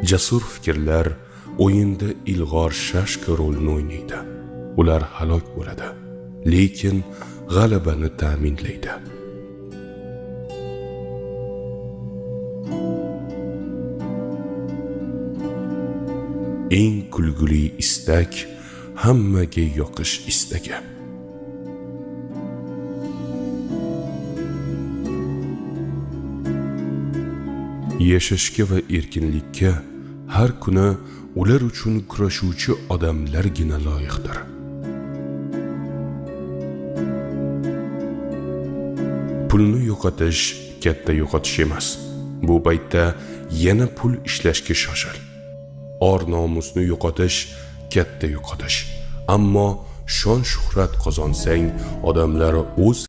Jasur fikrlar o'yinda ilg'or shashka rolni o'ynaydi. Ular halok bo'ladi, lekin g'alabani ta'minlaydi. Eng kulguli istak hammaga yoqish istagi. Yashashga va erkinlikka har kuni ular uchun kurashuvchi odamlargina loyiqdir. Pulni yo'qotish katta yo'qotish emas. Bu paytda yana pul ishlashga shoshil. Or-nomusni yo'qotish katta yo'qotish. Ammo shon-shuhrat qozonsang, odamlar o'z